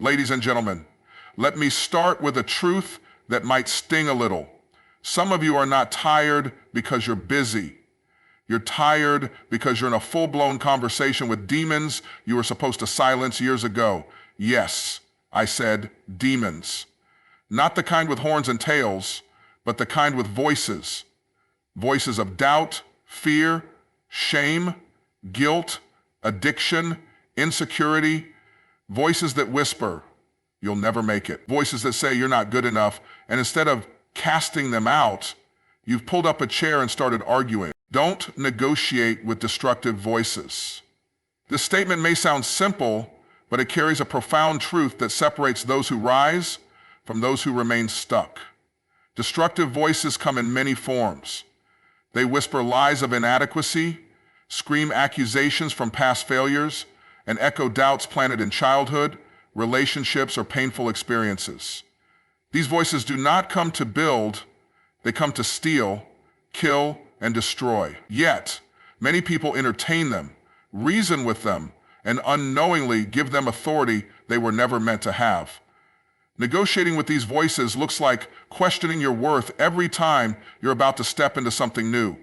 Ladies and gentlemen, let me start with a truth that might sting a little. Some of you are not tired because you're busy. You're tired because you're in a full-blown conversation with demons you were supposed to silence years ago. Yes, I said demons. Not the kind with horns and tails, but the kind with voices. Voices of doubt, fear, shame, guilt, addiction, insecurity. Voices that whisper, you'll never make it. Voices that say you're not good enough, and instead of casting them out, you've pulled up a chair and started arguing. Don't negotiate with destructive voices. This statement may sound simple, but it carries a profound truth that separates those who rise from those who remain stuck. Destructive voices come in many forms. They whisper lies of inadequacy, scream accusations from past failures, and echo doubts planted in childhood, relationships, or painful experiences. These voices do not come to build, they come to steal, kill, and destroy. Yet, many people entertain them, reason with them, and unknowingly give them authority they were never meant to have. Negotiating with these voices looks like questioning your worth every time you're about to step into something new.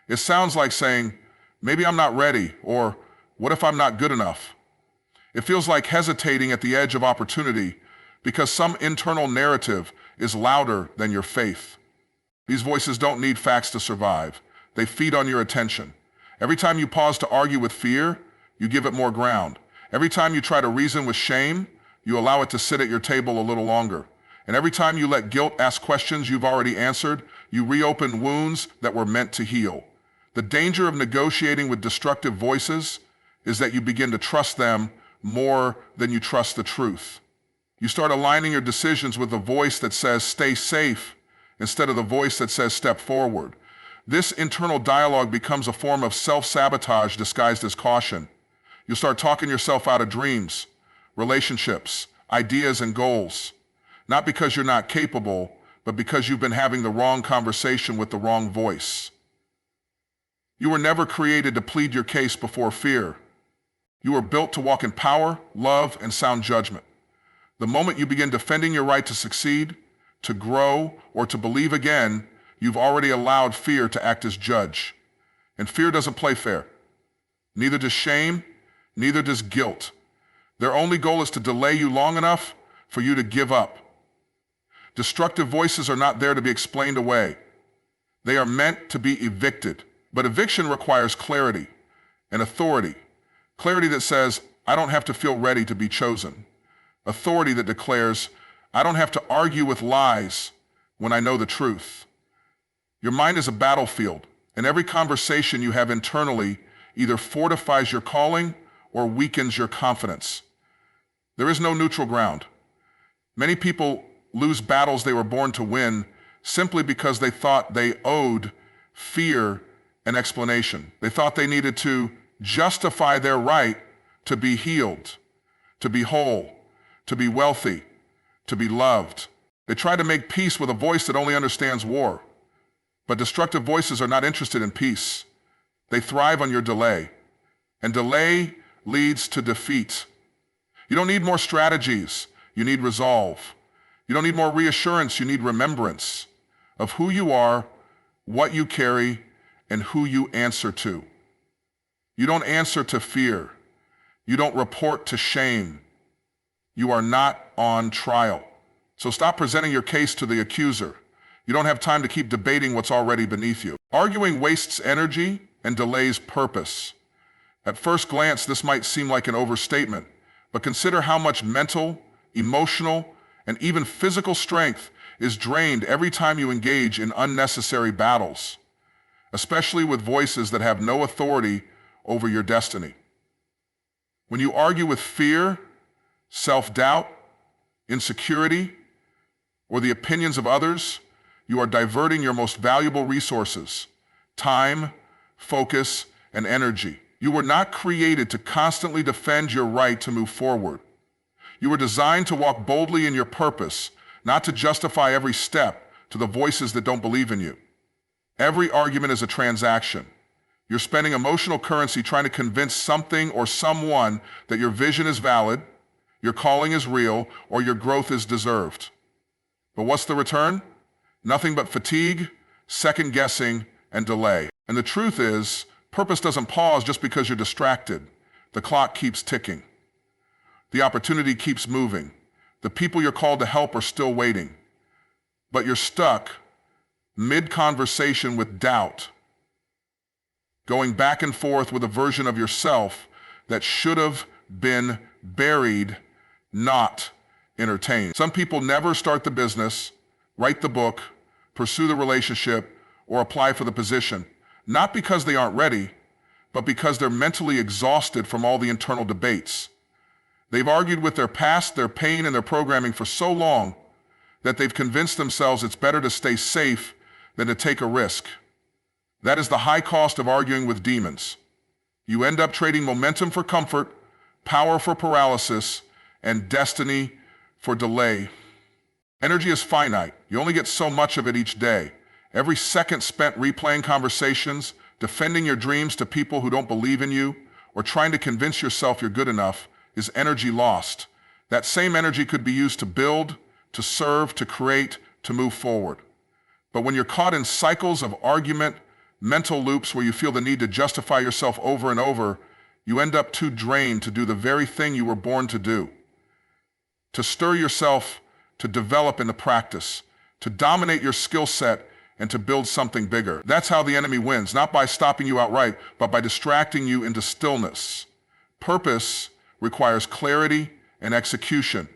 It sounds like saying, maybe I'm not ready, or what if I'm not good enough? It feels like hesitating at the edge of opportunity because some internal narrative is louder than your faith. These voices don't need facts to survive. They feed on your attention. Every time you pause to argue with fear, you give it more ground. Every time you try to reason with shame, you allow it to sit at your table a little longer. And every time you let guilt ask questions you've already answered, you reopen wounds that were meant to heal. The danger of negotiating with destructive voices is that you begin to trust them more than you trust the truth. You start aligning your decisions with the voice that says stay safe instead of the voice that says step forward. This internal dialogue becomes a form of self-sabotage disguised as caution. You'll start talking yourself out of dreams, relationships, ideas, and goals. Not because you're not capable, but because you've been having the wrong conversation with the wrong voice. You were never created to plead your case before fear. You were built to walk in power, love, and sound judgment. The moment you begin defending your right to succeed, to grow, or to believe again, you've already allowed fear to act as judge. And fear doesn't play fair. Neither does shame, neither does guilt. Their only goal is to delay you long enough for you to give up. Destructive voices are not there to be explained away. They are meant to be evicted. But eviction requires clarity and authority. Clarity that says, I don't have to feel ready to be chosen. Authority that declares, I don't have to argue with lies when I know the truth. Your mind is a battlefield, and every conversation you have internally either fortifies your calling or weakens your confidence. There is no neutral ground. Many people lose battles they were born to win simply because they thought they owed fear an explanation. They thought they needed to justify their right to be healed, to be whole, to be wealthy, to be loved. They try to make peace with a voice that only understands war. But destructive voices are not interested in peace. They thrive on your delay. And delay leads to defeat. You don't need more strategies, you need resolve. You don't need more reassurance, you need remembrance of who you are, what you carry, and who you answer to. You don't answer to fear. You don't report to shame. You are not on trial. So stop presenting your case to the accuser. You don't have time to keep debating what's already beneath you. Arguing wastes energy and delays purpose. At first glance, this might seem like an overstatement, but consider how much mental, emotional, and even physical strength is drained every time you engage in unnecessary battles, especially with voices that have no authority over your destiny. When you argue with fear, self-doubt, insecurity, or the opinions of others, you are diverting your most valuable resources, time, focus, and energy. You were not created to constantly defend your right to move forward. You were designed to walk boldly in your purpose, not to justify every step to the voices that don't believe in you. Every argument is a transaction. You're spending emotional currency trying to convince something or someone that your vision is valid, Your calling is real, or your growth is deserved. But what's the return? Nothing but fatigue, second guessing, and delay. And the truth is, purpose doesn't pause just because you're distracted. The clock keeps ticking. The opportunity keeps moving. The people you're called to help are still waiting. But you're stuck mid-conversation with doubt, going back and forth with a version of yourself that should have been buried, not entertained. Some people never start the business, write the book, pursue the relationship, or apply for the position, not because they aren't ready, but because they're mentally exhausted from all the internal debates. They've argued with their past, their pain, and their programming for so long that they've convinced themselves it's better to stay safe than to take a risk. That is the high cost of arguing with demons. You end up trading momentum for comfort, power for paralysis, and destiny for delay. Energy is finite. You only get so much of it each day. Every second spent replaying conversations, defending your dreams to people who don't believe in you, or trying to convince yourself you're good enough is energy lost. That same energy could be used to build, to serve, to create, to move forward. But when you're caught in cycles of argument, mental loops where you feel the need to justify yourself over and over, you end up too drained to do the very thing you were born to do. To stir yourself, to develop into practice, to dominate your skill set, and to build something bigger. That's how the enemy wins, not by stopping you outright, but by distracting you into stillness. Purpose requires clarity and execution.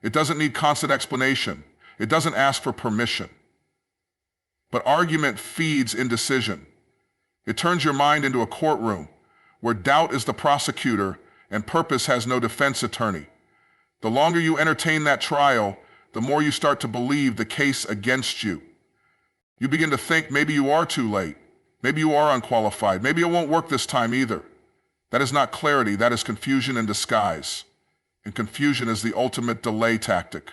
It doesn't need constant explanation. It doesn't ask for permission. But argument feeds indecision. It turns your mind into a courtroom where doubt is the prosecutor and purpose has no defense attorney. The longer you entertain that trial, the more you start to believe the case against you. You begin to think maybe you are too late. Maybe you are unqualified. Maybe it won't work this time either. That is not clarity. That is confusion in disguise. And confusion is the ultimate delay tactic.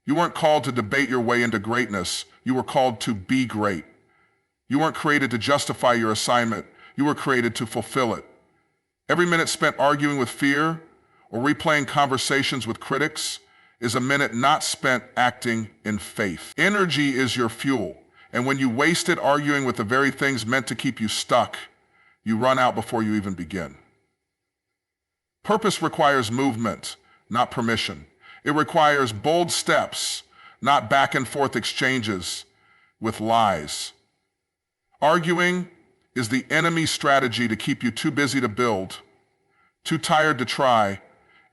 You weren't called to debate your way into greatness. You were called to be great. You weren't created to justify your assignment. You were created to fulfill it. Every minute spent arguing with fear or replaying conversations with critics is a minute not spent acting in faith. Energy is your fuel, and when you waste it arguing with the very things meant to keep you stuck, you run out before you even begin. Purpose requires movement, not permission. It requires bold steps, not back and forth exchanges with lies. Arguing is the enemy's strategy to keep you too busy to build, too tired to try,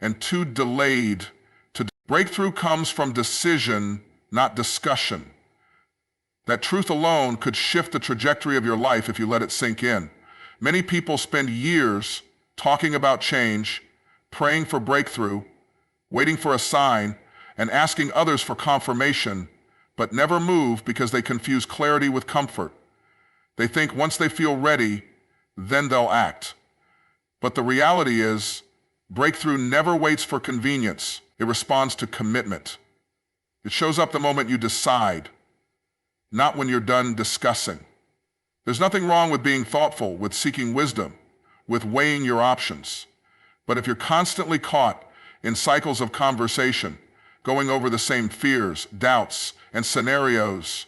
and too delayed to. Breakthrough comes from decision, not discussion. That truth alone could shift the trajectory of your life if you let it sink in. Many people spend years talking about change, praying for breakthrough, waiting for a sign, and asking others for confirmation, but never move because they confuse clarity with comfort. They think once they feel ready, then they'll act. But the reality is, breakthrough never waits for convenience. It responds to commitment. It shows up the moment you decide, not when you're done discussing. There's nothing wrong with being thoughtful, with seeking wisdom, with weighing your options. But if you're constantly caught in cycles of conversation, going over the same fears, doubts, and scenarios,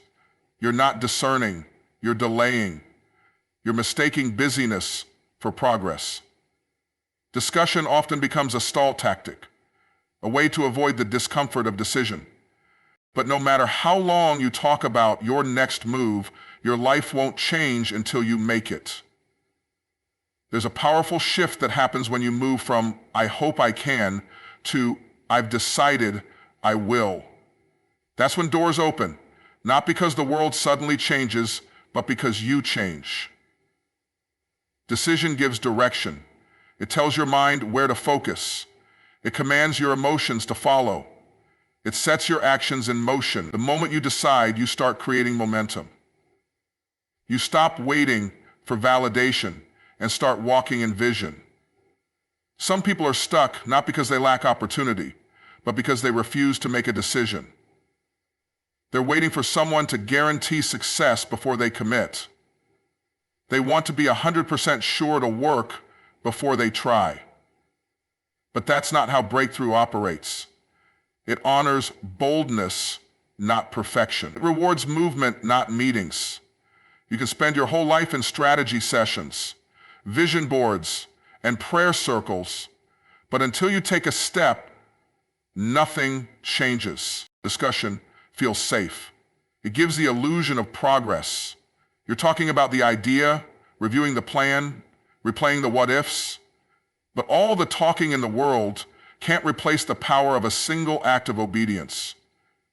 you're not discerning, you're delaying. You're mistaking busyness for progress. Discussion often becomes a stall tactic, a way to avoid the discomfort of decision. But no matter how long you talk about your next move, your life won't change until you make it. There's a powerful shift that happens when you move from "I hope I can" to "I've decided I will." That's when doors open, not because the world suddenly changes, but because you change. Decision gives direction. It tells your mind where to focus. It commands your emotions to follow. It sets your actions in motion. The moment you decide, you start creating momentum. You stop waiting for validation and start walking in vision. Some people are stuck not because they lack opportunity, but because they refuse to make a decision. They're waiting for someone to guarantee success before they commit. They want to be 100% sure to work before they try. But that's not how breakthrough operates. It honors boldness, not perfection. It rewards movement, not meetings. You can spend your whole life in strategy sessions, vision boards, and prayer circles, but until you take a step, nothing changes. Discussion feels safe. It gives the illusion of progress. You're talking about the idea, reviewing the plan, replaying the what-ifs, but all the talking in the world can't replace the power of a single act of obedience.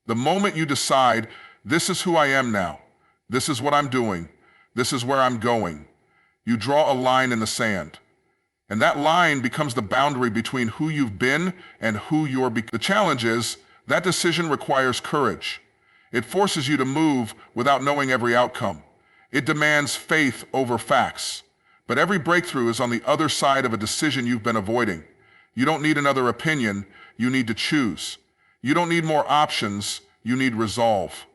The moment you decide, this is who I am now, this is what I'm doing, this is where I'm going, you draw a line in the sand. And that line becomes the boundary between who you've been and who you're becoming. The challenge is, that decision requires courage. It forces you to move without knowing every outcome. It demands faith over facts. But every breakthrough is on the other side of a decision you've been avoiding. You don't need another opinion, you need to choose. You don't need more options, you need resolve.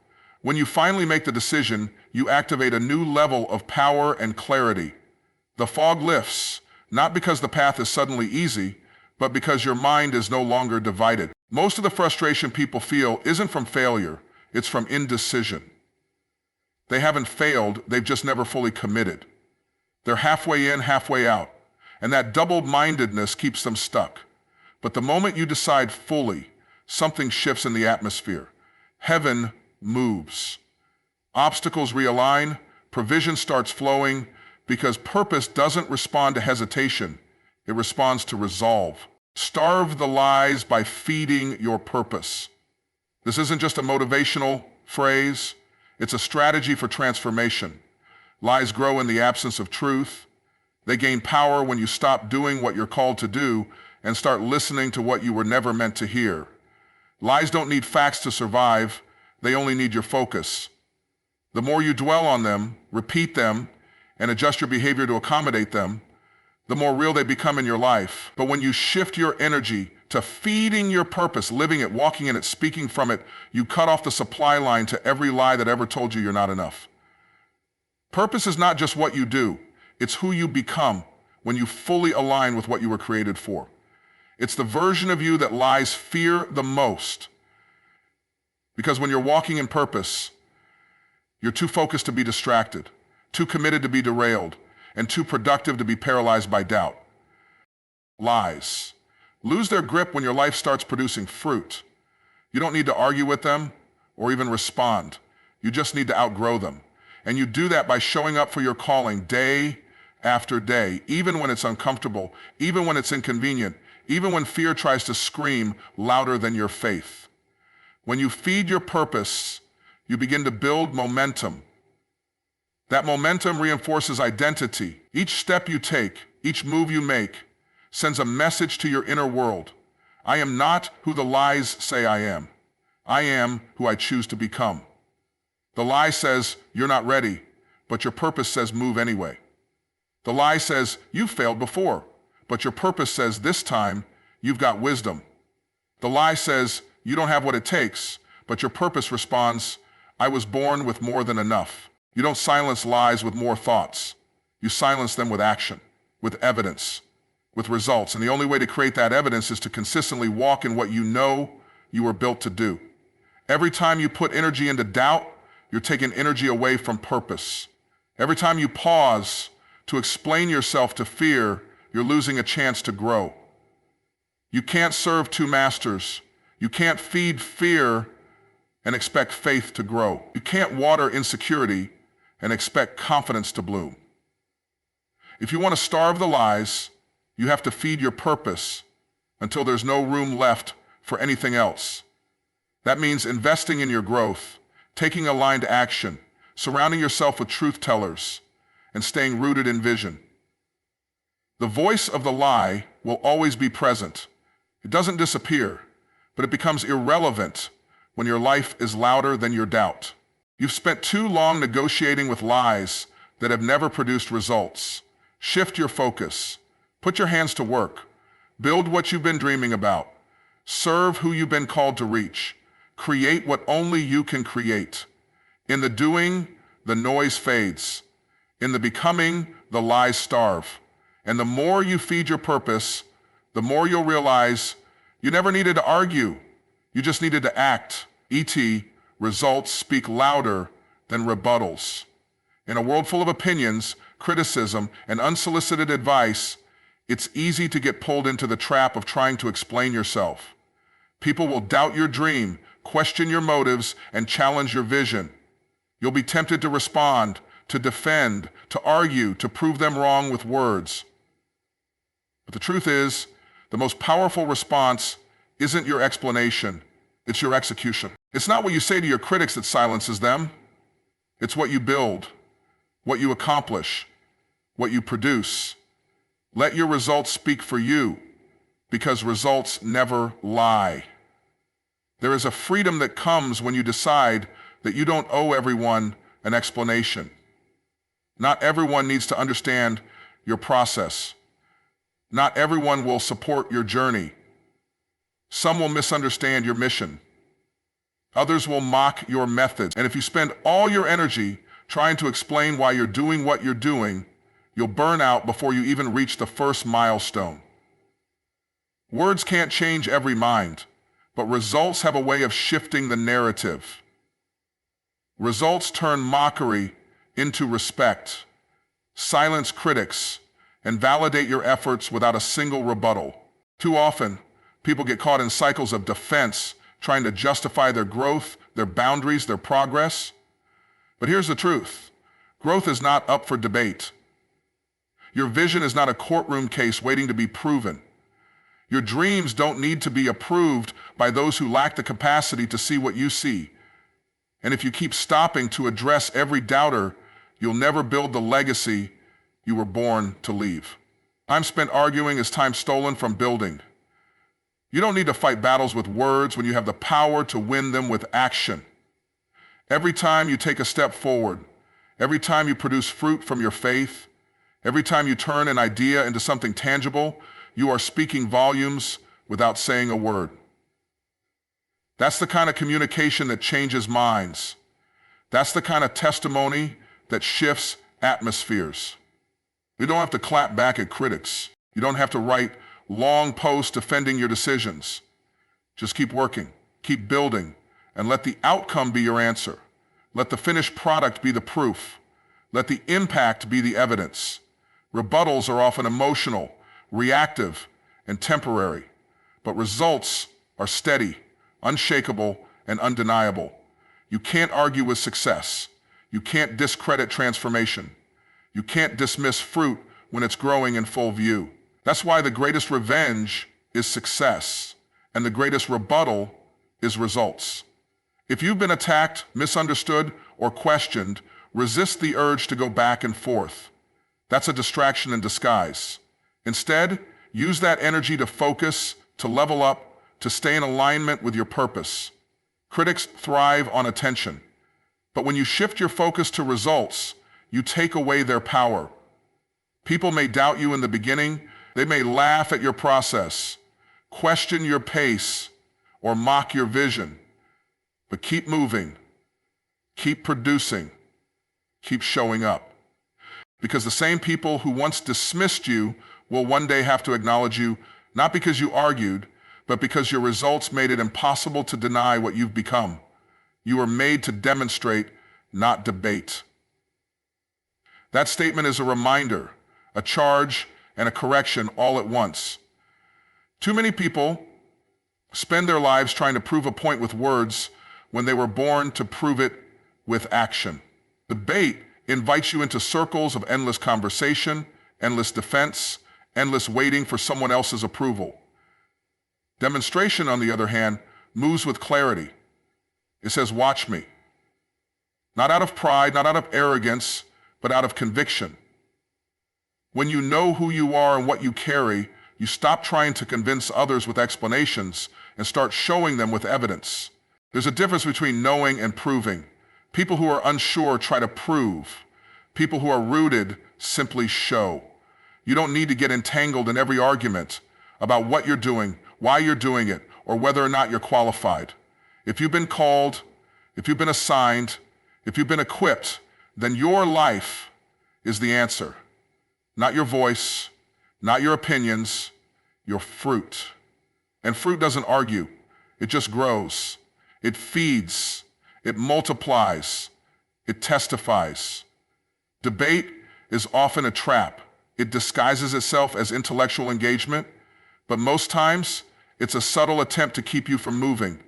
When you finally make the decision, you activate a new level of power and clarity. The fog lifts, not because the path is suddenly easy, but because your mind is no longer divided. Most of the frustration people feel isn't from failure, it's from indecision. They haven't failed, they've just never fully committed. They're halfway in, halfway out, and that double-mindedness keeps them stuck. But the moment you decide fully, something shifts in the atmosphere. Heaven moves. Obstacles realign, provision starts flowing, because purpose doesn't respond to hesitation, it responds to resolve. Starve the lies by feeding your purpose. This isn't just a motivational phrase, it's a strategy for transformation. Lies grow in the absence of truth. They gain power when you stop doing what you're called to do and start listening to what you were never meant to hear. Lies don't need facts to survive, they only need your focus. The more you dwell on them, repeat them, and adjust your behavior to accommodate them, the more real they become in your life. But when you shift your energy to feeding your purpose, living it, walking in it, speaking from it, you cut off the supply line to every lie that ever told you you're not enough. Purpose is not just what you do, it's who you become when you fully align with what you were created for. It's the version of you that lies fear the most. Because when you're walking in purpose, you're too focused to be distracted, too committed to be derailed, and too productive to be paralyzed by doubt. Lies lose their grip when your life starts producing fruit. You don't need to argue with them or even respond. You just need to outgrow them. And you do that by showing up for your calling day after day, even when it's uncomfortable, even when it's inconvenient, even when fear tries to scream louder than your faith. When you feed your purpose, you begin to build momentum. That momentum reinforces identity. Each step you take, each move you make, sends a message to your inner world. I am not who the lies say I am. I am who I choose to become. The lie says, you're not ready, but your purpose says move anyway. The lie says, you've failed before, but your purpose says this time, you've got wisdom. The lie says, you don't have what it takes, but your purpose responds, I was born with more than enough. You don't silence lies with more thoughts. You silence them with action, with evidence, with results. And the only way to create that evidence is to consistently walk in what you know you were built to do. Every time you put energy into doubt, you're taking energy away from purpose. Every time you pause to explain yourself to fear, you're losing a chance to grow. You can't serve two masters. You can't feed fear and expect faith to grow. You can't water insecurity and expect confidence to bloom. If you want to starve the lies, you have to feed your purpose until there's no room left for anything else. That means investing in your growth, taking aligned action, surrounding yourself with truth tellers, and staying rooted in vision. The voice of the lie will always be present. It doesn't disappear, but it becomes irrelevant when your life is louder than your doubt. You've spent too long negotiating with lies that have never produced results. Shift your focus. Put your hands to work. Build what you've been dreaming about. Serve who you've been called to reach. Create what only you can create. In the doing, the noise fades. In the becoming, the lies starve. And the more you feed your purpose, the more you'll realize you never needed to argue. You just needed to act. E.t. results speak louder than rebuttals. In a world full of opinions, criticism, and unsolicited advice, it's easy to get pulled into the trap of trying to explain yourself. People will doubt your dream, question your motives, and challenge your vision. You'll be tempted to respond, to defend, to argue, to prove them wrong with words. But the truth is, the most powerful response isn't your explanation, it's your execution. It's not what you say to your critics that silences them. It's what you build, what you accomplish, what you produce. Let your results speak for you, because results never lie. There is a freedom that comes when you decide that you don't owe everyone an explanation. Not everyone needs to understand your process. Not everyone will support your journey. Some will misunderstand your mission. Others will mock your methods. And if you spend all your energy trying to explain why you're doing what you're doing, you'll burn out before you even reach the first milestone. Words can't change every mind, but results have a way of shifting the narrative. Results turn mockery into respect, silence critics, and validate your efforts without a single rebuttal. Too often, people get caught in cycles of defense, trying to justify their growth, their boundaries, their progress. But here's the truth. Growth is not up for debate. Your vision is not a courtroom case waiting to be proven. Your dreams don't need to be approved by those who lack the capacity to see what you see. And if you keep stopping to address every doubter, you'll never build the legacy you were born to leave. Time spent arguing is time stolen from building. You don't need to fight battles with words when you have the power to win them with action. Every time you take a step forward, every time you produce fruit from your faith, every time you turn an idea into something tangible, you are speaking volumes without saying a word. That's the kind of communication that changes minds. That's the kind of testimony that shifts atmospheres. You don't have to clap back at critics. You don't have to write long posts defending your decisions. Just keep working, keep building, and let the outcome be your answer. Let the finished product be the proof. Let the impact be the evidence. Rebuttals are often emotional, reactive, and temporary, but results are steady, unshakable, and undeniable. You can't argue with success. You can't discredit transformation. You can't dismiss fruit when it's growing in full view. That's why the greatest revenge is success, and the greatest rebuttal is results. If you've been attacked, misunderstood, or questioned, resist the urge to go back and forth. That's a distraction in disguise. Instead, use that energy to focus, to level up, to stay in alignment with your purpose. Critics thrive on attention, but when you shift your focus to results, you take away their power. People may doubt you in the beginning. They may laugh at your process, question your pace, or mock your vision. But keep moving, keep producing, keep showing up. Because the same people who once dismissed you will one day have to acknowledge you, not because you argued, but because your results made it impossible to deny what you've become. You were made to demonstrate, not debate. That statement is a reminder, a charge, and a correction all at once. Too many people spend their lives trying to prove a point with words when they were born to prove it with action. Debate invites you into circles of endless conversation, endless defense, endless waiting for someone else's approval. Demonstration, on the other hand, moves with clarity. It says, watch me. Not out of pride, not out of arrogance, but out of conviction. When you know who you are and what you carry, you stop trying to convince others with explanations and start showing them with evidence. There's a difference between knowing and proving. People who are unsure try to prove. People who are rooted simply show. You don't need to get entangled in every argument about what you're doing, why you're doing it, or whether or not you're qualified. If you've been called, if you've been assigned, if you've been equipped, then your life is the answer. Not your voice, not your opinions. your fruit. And fruit doesn't argue. It just grows. It feeds. It multiplies. It testifies. Debate is often a trap. It disguises itself as intellectual engagement, but most times it's a subtle attempt to keep you from moving.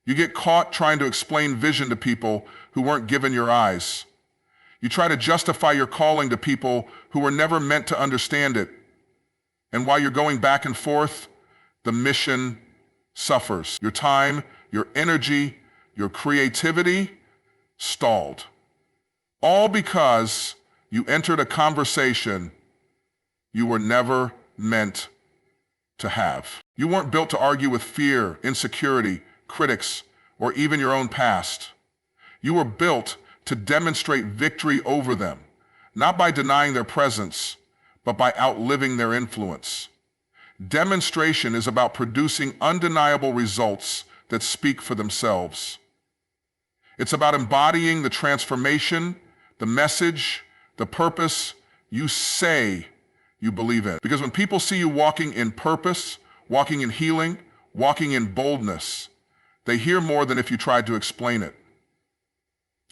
You get caught trying to explain vision to people who weren't given your eyes. You try to justify your calling to people who were never meant to understand it. And while you're going back and forth, the mission suffers. Your time, your energy, your creativity stalled. All because you entered a conversation you were never meant to have. You weren't built to argue with fear, insecurity, critics, or even your own past. You were built to demonstrate victory over them, not by denying their presence, but by outliving their influence. Demonstration is about producing undeniable results that speak for themselves. It's about embodying the transformation, the message, the purpose you say you believe in. Because when people see you walking in purpose, walking in healing, walking in boldness, they hear more than if you tried to explain it.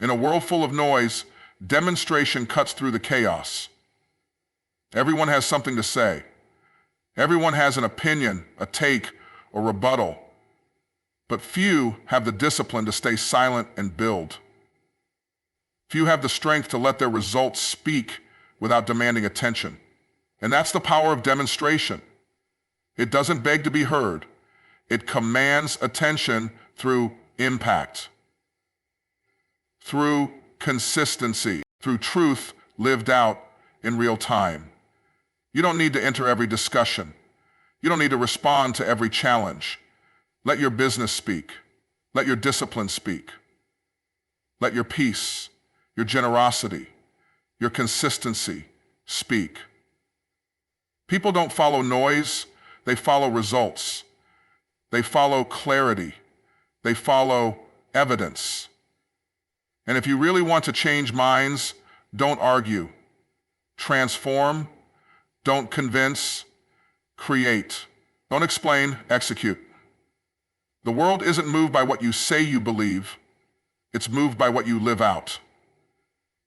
In a world full of noise, demonstration cuts through the chaos. Everyone has something to say. Everyone has an opinion, a take, or rebuttal. But few have the discipline to stay silent and build. Few have the strength to let their results speak without demanding attention. And that's the power of demonstration. It doesn't beg to be heard. It commands attention through impact, through consistency, through truth lived out in real time. You don't need to enter every discussion. You don't need to respond to every challenge. Let your business speak. Let your discipline speak. Let your peace, your generosity, your consistency speak. People don't follow noise, they follow results. They follow clarity. They follow evidence. And if you really want to change minds, don't argue. Transform, don't convince, create. Don't explain, execute. The world isn't moved by what you say you believe, it's moved by what you live out.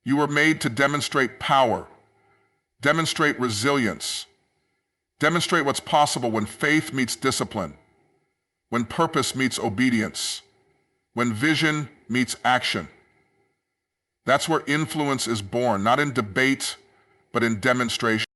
You were made to demonstrate power, demonstrate resilience, demonstrate what's possible when faith meets discipline, when purpose meets obedience, when vision meets action. That's where influence is born, not in debate, but in demonstration.